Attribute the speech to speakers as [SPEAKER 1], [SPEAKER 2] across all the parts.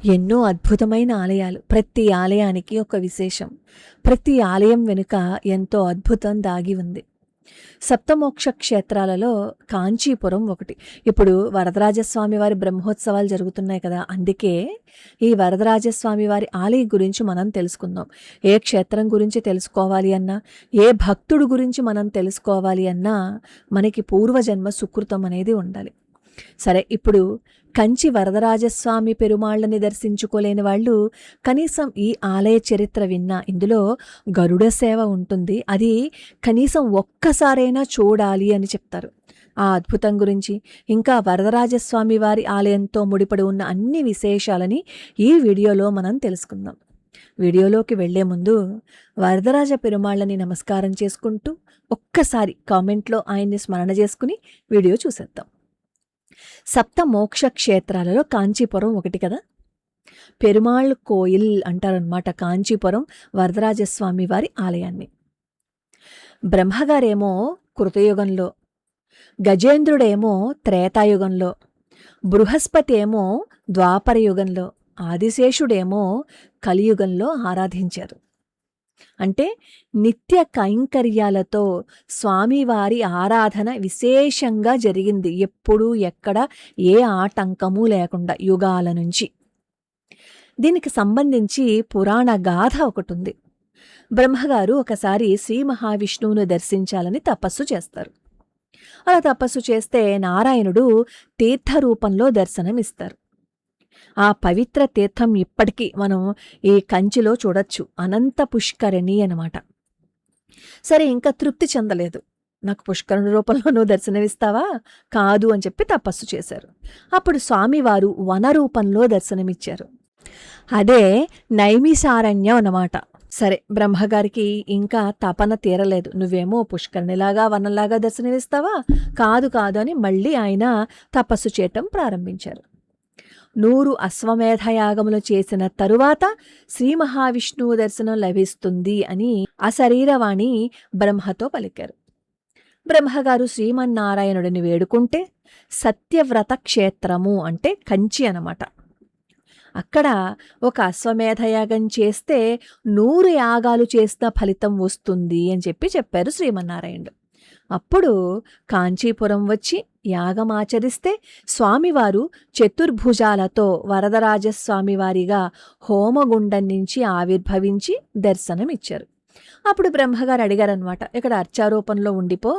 [SPEAKER 1] ఎన్నో అద్భుతమైన ఆలయాలు. ప్రతి ఆలయానికి ఒక విశేషం. ప్రతి ఆలయం వెనుక ఎంతో అద్భుతం దాగి ఉంది. సప్తమోక్ష క్షేత్రాలలో కాంచీపురం ఒకటి. ఇప్పుడు వరదరాజస్వామి వారి బ్రహ్మోత్సవాలు జరుగుతున్నాయి కదా, అందుకే ఈ వరదరాజస్వామి వారి ఆలయం గురించి మనం తెలుసుకుందాం. ఏ క్షేత్రం గురించి తెలుసుకోవాలి అన్నా, ఏ భక్తుడు గురించి మనం తెలుసుకోవాలి అన్నా మనకి పూర్వజన్మ సుకృతం అనేది ఉండాలి. సరే, ఇప్పుడు కంచి వరదరాజస్వామి పెరుమాళ్ళని దర్శించుకోలేని వాళ్ళు కనీసం ఈ ఆలయ చరిత్ర విన్నా, ఇందులో గరుడ సేవ ఉంటుంది, అది కనీసం ఒక్కసారైనా చూడాలి అని చెప్తారు. ఆ అద్భుతం గురించి, ఇంకా వరదరాజస్వామి వారి ఆలయంతో ముడిపడి ఉన్న అన్ని విశేషాలని ఈ వీడియోలో మనం తెలుసుకుందాం. వీడియోలోకి వెళ్లే ముందు వరదరాజ పెరుమాళ్ళని నమస్కారం చేసుకుంటూ ఒక్కసారి కామెంట్లో ఆయన్ని స్మరణ చేసుకుని వీడియో చూసేద్దాం. సప్త మోక్ష క్షేత్రాలలో కాంచీపురం ఒకటి కదా. పెరుమాళ్ కోయిల్ అంటారనమాట కాంచీపురం వరదరాజస్వామి వారి ఆలయాన్ని. బ్రహ్మగారేమో కృతయుగంలో, గజేంద్రుడేమో త్రేతాయుగంలో, బృహస్పతి ఏమో ద్వాపర యుగంలో, ఆదిశేషుడేమో కలియుగంలో ఆరాధించారు. అంటే నిత్య కైంకర్యాలతో స్వామివారి ఆరాధన విశేషంగా జరిగింది. ఎప్పుడూ ఎక్కడ ఏ ఆటంకము లేకుండా యుగాల నుంచి. దీనికి సంబంధించి పురాణ గాథ ఒకటి ఉంది. బ్రహ్మగారు ఒకసారి శ్రీ మహావిష్ణువును దర్శించాలని తపస్సు చేస్తారు. అలా తపస్సు చేస్తే నారాయణుడు తీర్థరూపంలో దర్శనమిస్తారు. ఆ పవిత్ర తీర్థం ఇప్పటికీ మనం ఈ కంచిలో చూడొచ్చు. అనంత పుష్కరిణి అనమాట. సరే, ఇంకా తృప్తి చెందలేదు. నాకు పుష్కరుని రూపంలో నువ్వు దర్శనమిస్తావా? కాదు అని చెప్పి తపస్సు చేశారు. అప్పుడు స్వామివారు వన రూపంలో దర్శనమిచ్చారు. అదే నైమిసారణ్యం అన్నమాట. సరే, బ్రహ్మగారికి ఇంకా తపన తీరలేదు. నువ్వేమో పుష్కరిణిలాగా వనంలాగా దర్శనమిస్తావా? కాదు కాదు అని మళ్ళీ ఆయన తపస్సు చేయటం ప్రారంభించారు. 100 అశ్వమేధయాగములు చేసిన తరువాత శ్రీ మహావిష్ణువు దర్శనం లభిస్తుంది అని అశరీరవాణి బ్రహ్మతో పలికారు. బ్రహ్మగారు శ్రీమన్నారాయణుడిని వేడుకుంటే సత్యవ్రత క్షేత్రము అంటే కంచి అనమాట. అక్కడ ఒక అశ్వమేధయాగం చేస్తే 100 యాగాలు చేసిన ఫలితం వస్తుంది అని చెప్పారు శ్రీమన్నారాయణుడు. అప్పుడు కాంచీపురం వచ్చి యాగమాచరిస్తే స్వామివారు చతుర్భుజాలతో వరదరాజస్వామివారిగా హోమగుండం నుంచి ఆవిర్భవించి దర్శనమిచ్చారు. అప్పుడు బ్రహ్మగారు అడిగారనమాట, ఇక్కడ అర్చారూపంలో ఉండిపో,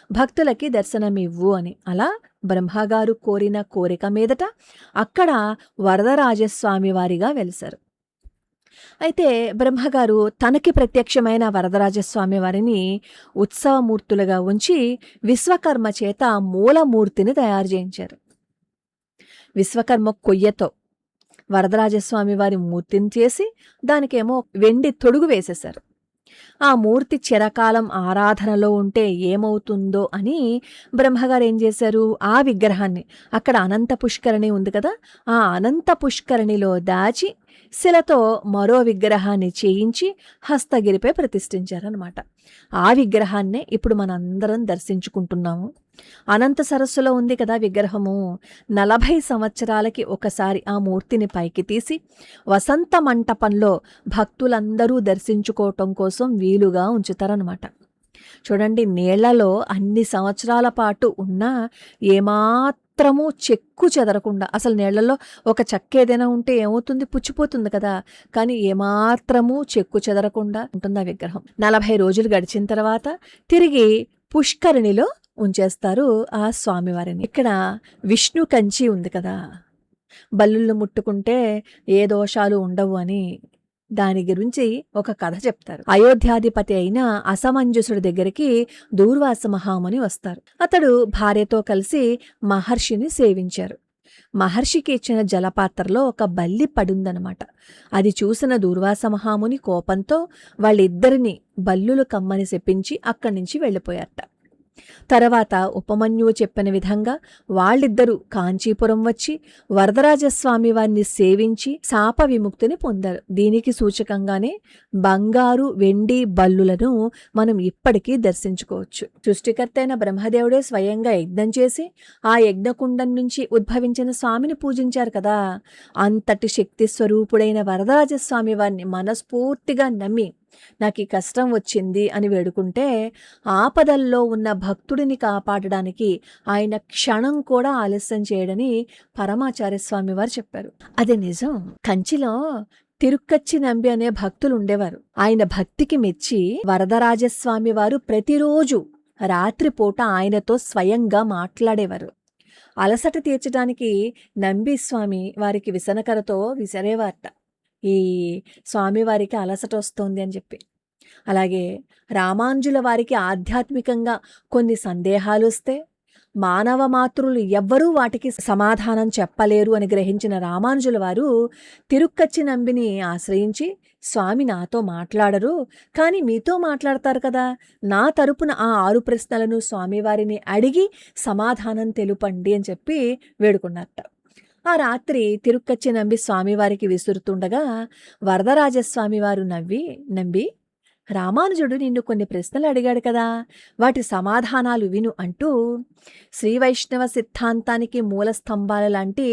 [SPEAKER 1] భక్తులకి దర్శనమివ్వు అని. అలా బ్రహ్మగారు కోరిన కోరిక మీదట అక్కడ వరదరాజస్వామి వారిగా వెలిశారు. అయితే బ్రహ్మగారు తనకి ప్రత్యక్షమైన వరదరాజస్వామి వారిని ఉత్సవమూర్తులుగా ఉంచి విశ్వకర్మ చేత మూలమూర్తిని తయారు చేయించారు. విశ్వకర్మ కొయ్యతో వరదరాజస్వామి వారి మూర్తిని చేసి దానికేమో వెండి తొడుగు వేసేశారు. ఆ మూర్తి చిరకాలం ఆరాధనలో ఉంటే ఏమవుతుందో అని బ్రహ్మగారు ఏం చేశారు, ఆ విగ్రహాన్ని అక్కడ అనంత పుష్కరిణి ఉంది కదా, ఆ అనంత పుష్కరిణిలో దాచి శిలతో మరో విగ్రహాన్ని చేయించి హస్తగిరిపై ప్రతిష్ఠించారనమాట. ఆ విగ్రహాన్నే ఇప్పుడు మనందరం దర్శించుకుంటున్నాము. అనంత సరస్సులో ఉంది కదా విగ్రహము. 40 సంవత్సరాలకి ఒకసారి ఆ మూర్తిని పైకి తీసి వసంత మంటపంలో భక్తులందరూ దర్శించుకోవటం కోసం వీలుగా ఉంచుతారనమాట. చూడండి, నీళ్లలో అన్ని సంవత్సరాల పాటు ఉన్నా ఏమాత్రము చెక్కు చెదరకుండా, అసలు నీళ్లలో ఒక చెక్క ఏదైనా ఉంటే ఏమవుతుంది, పుచ్చిపోతుంది కదా, కానీ ఏమాత్రము చెక్కు చెదరకుండా ఉంటుంది ఆ విగ్రహం. 40 రోజులు గడిచిన తర్వాత తిరిగి పుష్కరిణిలో ఉంచేస్తారు ఆ స్వామివారిని. ఇక్కడ విష్ణు కంచి ఉంది కదా, బల్లుళ్ళు ముట్టుకుంటే ఏ దోషాలు ఉండవు అని దాని గురించి ఒక కథ చెప్తారు. అయోధ్యాధిపతి అయిన అసమంజసుడి దగ్గరికి దూర్వాస మహాముని వస్తారు. అతడు భార్యతో కలిసి మహర్షిని సేవించారు. మహర్షికి ఇచ్చిన జలపాత్రలో ఒక బల్లి పడుందనమాట. అది చూసిన దూర్వాస మహాముని కోపంతో వాళ్ళిద్దరిని బల్లులు కమ్మని శపించి అక్కడి నుంచి వెళ్ళిపోయారట. తర్వాత ఉపమన్యువు చెప్పిన విధంగా వాళ్ళిద్దరూ కాంచీపురం వచ్చి వరదరాజస్వామి వారిని సేవించి శాప విముక్తిని పొందారు. దీనికి సూచకంగానే బంగారు, వెండి బల్లులను మనం ఇప్పటికీ దర్శించుకోవచ్చు. సృష్టికర్త అయిన బ్రహ్మదేవుడే స్వయంగా యజ్ఞం చేసి ఆ యజ్ఞకుండం నుంచి ఉద్భవించిన స్వామిని పూజించారు కదా. అంతటి శక్తి స్వరూపుడైన వరదరాజస్వామి వారిని మనస్ఫూర్తిగా నమ్మి నాకు ఈ కష్టం వచ్చింది అని వేడుకుంటే ఆపదల్లో ఉన్న భక్తుడిని కాపాడడానికి ఆయన క్షణం కూడా ఆలస్యం చేయడని పరమాచార్య స్వామి వారు చెప్పారు. అది నిజం. కంచిలో తిరుక్కచ్చి నంబి అనే భక్తులు ఉండేవారు. ఆయన భక్తికి మెచ్చి వరదరాజస్వామి వారు ప్రతిరోజు రాత్రిపూట ఆయనతో స్వయంగా మాట్లాడేవారు. అలసట తీర్చడానికి నంబి స్వామి వారికి విసనకరతో విసిరేవారట, ఈ స్వామివారికి అలసట వస్తోంది అని చెప్పి. అలాగే రామానుజుల వారికి ఆధ్యాత్మికంగా కొన్ని సందేహాలు వస్తే మానవ మాతృలు ఎవ్వరూ వాటికి సమాధానం చెప్పలేరు అని గ్రహించిన రామానుజుల వారు తిరుక్కచ్చి నంబిని ఆశ్రయించి, స్వామి నాతో మాట్లాడరు, కానీ మీతో మాట్లాడతారు కదా, నా తరపున ఆ 6 ప్రశ్నలను స్వామివారిని అడిగి సమాధానం తెలుపండి అని చెప్పి వేడుకున్నారట. ఆ రాత్రి తిరుక్కచ్చి నంబి స్వామివారికి విసురుతుండగా వరదరాజస్వామి వారు నంబి, రామానుజుడు నిన్ను కొన్ని ప్రశ్నలు అడిగాడు కదా, వాటి సమాధానాలు విను అంటూ శ్రీ వైష్ణవ సిద్ధాంతానికి మూల స్తంభాల లాంటి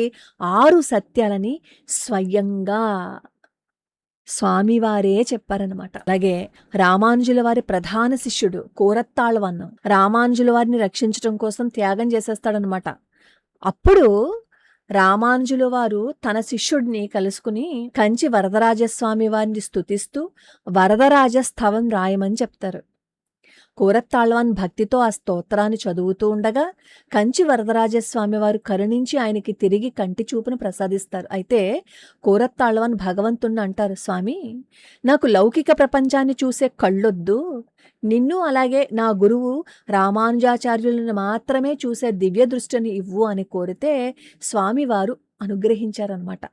[SPEAKER 1] 6 సత్యాలని స్వయంగా స్వామివారే చెప్పారనమాట. అలాగే రామానుజుల వారి ప్రధాన శిష్యుడు కోరత్తాళ్వన్నం రామానుజుల వారిని రక్షించడం కోసం త్యాగం చేసేస్తాడనమాట. అప్పుడు రామానుజుల వారు తన శిష్యుడిని కలుసుకుని కంచి వరదరాజస్వామి వారిని స్తుతిస్తూ వరదరాజ స్థవం రాయమని చెప్తారు. కోరత్తాళ్వాన్ భక్తితో ఆ స్తోత్రాన్ని చదువుతూ ఉండగా కంచి వరదరాజస్వామి వారు కరుణించి ఆయనకి తిరిగి కంటి చూపును ప్రసాదిస్తారు. అయితే కోరత్తాళ్వాన్ భగవంతుణ్ణి అంటారు, స్వామి నాకు లౌకిక ప్రపంచాన్ని చూసే కళ్ళొద్దు, నిన్ను అలాగే నా గురువు రామానుజాచార్యులను మాత్రమే చూసే దివ్య దృష్టిని ఇవ్వు అని కోరితే స్వామివారు అనుగ్రహించారనమాట.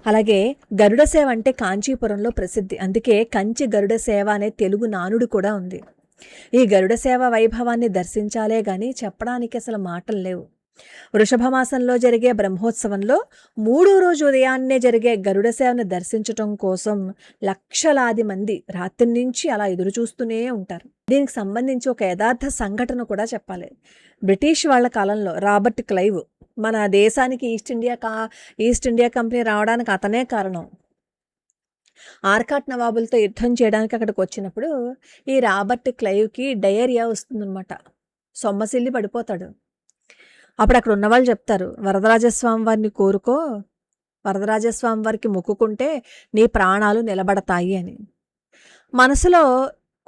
[SPEAKER 1] అలాగే గరుడ సేవ అంటే కాంచీపురంలో ప్రసిద్ధి. అందుకే కంచి గరుడ సేవ అనే తెలుగు నానుడు కూడా ఉంది. ఈ గరుడ సేవ వైభవాన్ని దర్శించాలే గాని చెప్పడానికి అసలు మాటలు లేవు. వృషభమాసంలో జరిగే బ్రహ్మోత్సవంలో 3వ రోజు ఉదయాన్నే జరిగే గరుడ సేవను దర్శించటం కోసం లక్షలాది మంది రాత్రి నుంచి అలా ఎదురు చూస్తూనే ఉంటారు. దీనికి సంబంధించి ఒక యథార్థ సంఘటన కూడా చెప్పాలి. బ్రిటిష్ వాళ్ళ కాలంలో రాబర్ట్ క్లైవ్ మన దేశానికి ఈస్ట్ ఇండియా కంపెనీ రావడానికి అతనే కారణం. ఆర్కాట్ నవాబులతో యుద్ధం చేయడానికి అక్కడికి వచ్చినప్పుడు ఈ రాబర్ట్ క్లైవ్కి డయేరియా వస్తుందన్నమాట. సొమ్మసిల్లి పడిపోతాడు. అప్పుడు అక్కడ ఉన్నవాళ్ళు చెప్తారు, వరదరాజస్వామి వారిని కోరుకో, వరదరాజస్వామి వారికి మొక్కుకుంటే నీ ప్రాణాలు నిలబడతాయి అని. మనసులో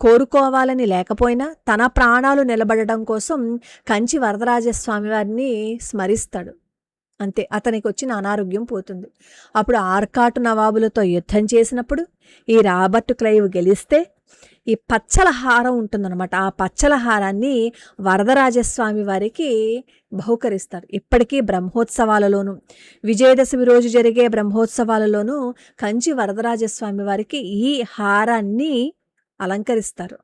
[SPEAKER 1] కోరుకోవాలని లేకపోయినా తన ప్రాణాలు నిలబడడం కోసం కంచి వరదరాజస్వామి వారిని స్మరిస్తాడు. అంతే, అతనికి వచ్చిన అనారోగ్యం పోతుంది. అప్పుడు ఆర్కాటు నవాబులతో యుద్ధం చేసినప్పుడు ఈ రాబర్ట్ క్లైవ్ గెలిస్తే ఈ పచ్చల హారం ఉంటుందన్నమాట. ఆ పచ్చల హారాన్ని వరదరాజస్వామి వారికి బహుకరిస్తారు. ఇప్పటికీ బ్రహ్మోత్సవాలలోనూ విజయదశమి రోజు జరిగే బ్రహ్మోత్సవాలలోనూ కంచి వరదరాజస్వామి వారికి ఈ హారాన్ని అలంకరిస్తారు.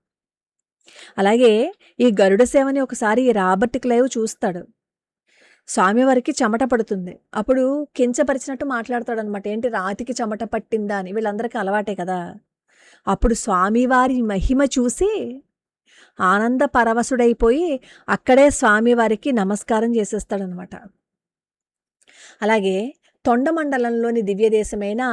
[SPEAKER 1] అలాగే ఈ గరుడ సేవని ఒకసారి రాబర్ట్ క్లైవ్ చూస్తాడు. స్వామివారికి చెమట పడుతుంది. అప్పుడు కించపరిచినట్టు మాట్లాడతాడనమాట. ఏంటి రాతికి చెమట పట్టిందా అని, వీళ్ళందరికీ అలవాటే కదా. అప్పుడు స్వామివారి మహిమ చూసి ఆనంద పరవశుడైపోయి అక్కడే స్వామివారికి నమస్కారం చేసేస్తాడనమాట. అలాగే తొండమండలంలోని దివ్యదేశమైన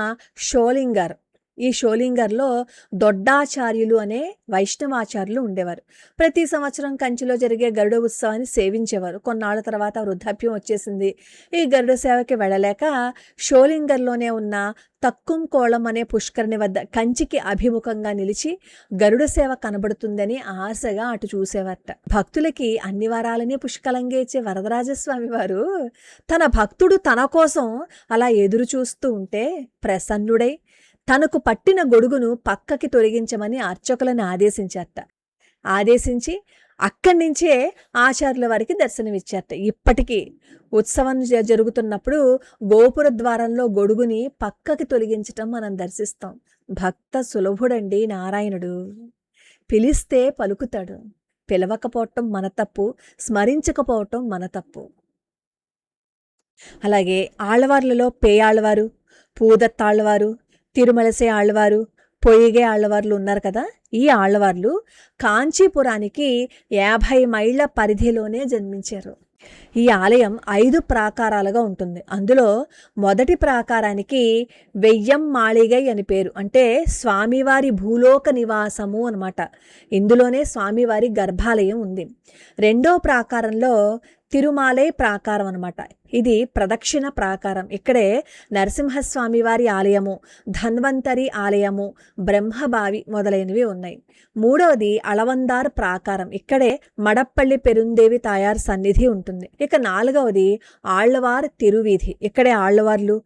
[SPEAKER 1] షోలింగర్, ఈ షోలింగర్లో దొడ్డాచార్యులు అనే వైష్ణవాచార్యులు ఉండేవారు. ప్రతి సంవత్సరం కంచిలో జరిగే గరుడ ఉత్సవాన్ని సేవించేవారు. కొన్నాళ్ళ తర్వాత వృద్ధాప్యం వచ్చేసింది. ఈ గరుడ సేవకి వెళ్ళలేక షోలింగర్లోనే ఉన్న తక్కుంకోళం అనే పుష్కరిణి వద్ద కంచికి అభిముఖంగా నిలిచి గరుడ సేవ కనబడుతుందని ఆశగా అటు చూసేవారట. భక్తులకి అన్ని వారాలని పుష్కలంగా ఇచ్చే వరదరాజస్వామి వారు తన భక్తుడు తన కోసం అలా ఎదురు చూస్తూ ఉంటే ప్రసన్నుడై తనకు పట్టిన గొడుగును పక్కకి తొలగించమని అర్చకులను ఆదేశించారట. ఆదేశించి అక్కడి నుంచే ఆచార్యుల వారికి దర్శనమిచ్చారట. ఇప్పటికీ ఉత్సవం జరుగుతున్నప్పుడు గోపుర ద్వారంలో గొడుగుని పక్కకి తొలగించటం మనం దర్శిస్తాం. భక్త సులభుడండి నారాయణుడు. పిలిస్తే పలుకుతాడు, పిలవకపోవటం మన తప్పు, స్మరించకపోవటం మన తప్పు. అలాగే ఆళ్వార్లలో పేయాళ్వారు, పూదత్తాళ్వారు, తిరుమలసే ఆళ్వారు, పొయ్యిగే ఆళ్వార్లు ఉన్నారు కదా. ఈ ఆళ్వార్లు కాంచీపురానికి 50 మైళ్ళ పరిధిలోనే జన్మించారు. ఈ ఆలయం 5 ప్రాకారాలుగా ఉంటుంది. అందులో మొదటి ప్రాకారానికి వెయ్యం మాళిగై అని పేరు. అంటే స్వామివారి భూలోక నివాసము అనమాట. ఇందులోనే స్వామివారి గర్భాలయం ఉంది. రెండో ప్రాకారంలో తిరుమాలై ప్రాకారం అనమాట. ఇది ప్రదక్షిణ ప్రాకారం. ఇక్కడే నరసింహస్వామి వారి ఆలయము, ధన్వంతరి ఆలయము, బ్రహ్మబావి మొదలైనవి ఉన్నాయి. మూడవది అళవందార్ ప్రాకారం. ఇక్కడే మడప్పల్లి పెరుందేవి తాయార్ సన్నిధి ఉంటుంది. ఇక నాలుగవది ఆళ్వార్ తిరువీధి. ఇక్కడే ఆళ్వార్లు,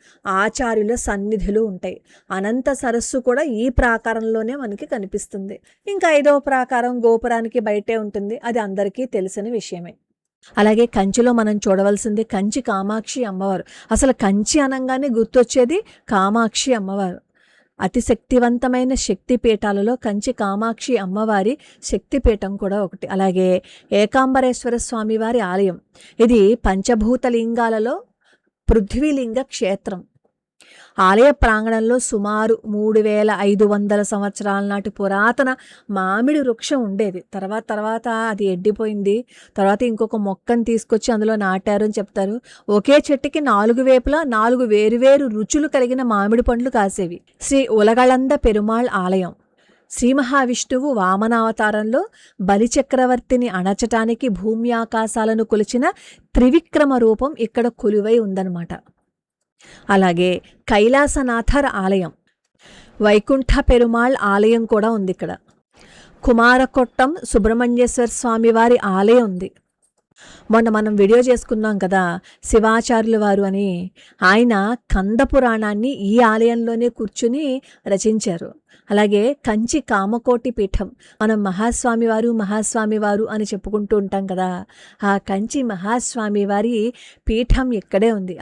[SPEAKER 1] ఆచార్యుల సన్నిధులు ఉంటాయి. అనంత సరస్సు కూడా ఈ ప్రాకారంలోనే మనకి కనిపిస్తుంది. ఇంకా 5వ ప్రాకారం గోపురానికి బయటే ఉంటుంది. అది అందరికీ తెలిసిన విషయమే. అలాగే కంచిలో మనం చూడవలసింది కంచి కామాక్షి అమ్మవారు. అసలు కంచి అనగానే గుర్తొచ్చేది కామాక్షి అమ్మవారు. అతి శక్తివంతమైన శక్తిపీఠాలలో కంచి కామాక్షి అమ్మవారి శక్తిపీఠం కూడా ఒకటి. అలాగే ఏకాంబరేశ్వర స్వామి వారి ఆలయం. ఇది పంచభూతలింగాలలో పృథ్వీలింగ క్షేత్రం. ఆలయ ప్రాంగణంలో సుమారు 3500 సంవత్సరాల నాటి పురాతన మామిడి వృక్షం ఉండేది. తర్వాత అది ఎండిపోయింది. తర్వాత ఇంకొక మొక్కను తీసుకొచ్చి అందులో నాటారు అని చెప్తారు. ఒకే చెట్టుకి 4 వైపులా 4 వేరువేరు రుచులు కలిగిన మామిడి పండ్లు కాసేవి. శ్రీ ఉలగళంద పెరుమాళ్ ఆలయం. శ్రీ మహావిష్ణువు వామనావతారంలో బలిచక్రవర్తిని అణచటానికి భూమి ఆకాశాలను కొలిచిన త్రివిక్రమ రూపం ఇక్కడ కొలువై ఉందన్నమాట. అలాగే కైలాసనాథర్ ఆలయం, వైకుంఠ పెరుమాళ్ ఆలయం కూడా ఉంది ఇక్కడ. కుమారకొట్టం సుబ్రహ్మణ్యేశ్వర స్వామి వారి ఆలయం ఉంది. మొన్న మనం వీడియో చేసుకున్నాం కదా శివాచార్యుల వారు అని. ఆయన కంద పురాణాన్ని ఈ ఆలయంలోనే కూర్చుని రచించారు. అలాగే కంచి కామకోటి పీఠం. మనం మహాస్వామి వారు అని చెప్పుకుంటూ ఉంటాం కదా. ఆ కంచి మహాస్వామి వారి పీఠం ఇక్కడే ఉంది.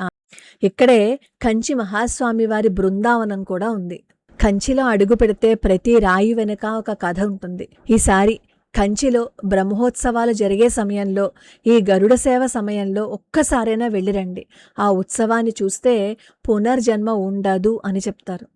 [SPEAKER 1] ఇక్కడే కంచి మహాస్వామి వారి బృందావనం కూడా ఉంది. కంచిలో అడుగు పెడితే ప్రతి రాయి వెనుక ఒక కథ ఉంటుంది. ఈసారి కంచిలో బ్రహ్మోత్సవాలు జరిగే సమయంలో, ఈ గరుడ సేవ సమయంలో ఒక్కసారైనా వెళ్ళిరండి. ఆ ఉత్సవాన్ని చూస్తే పునర్జన్మ ఉండదు అని చెప్తారు.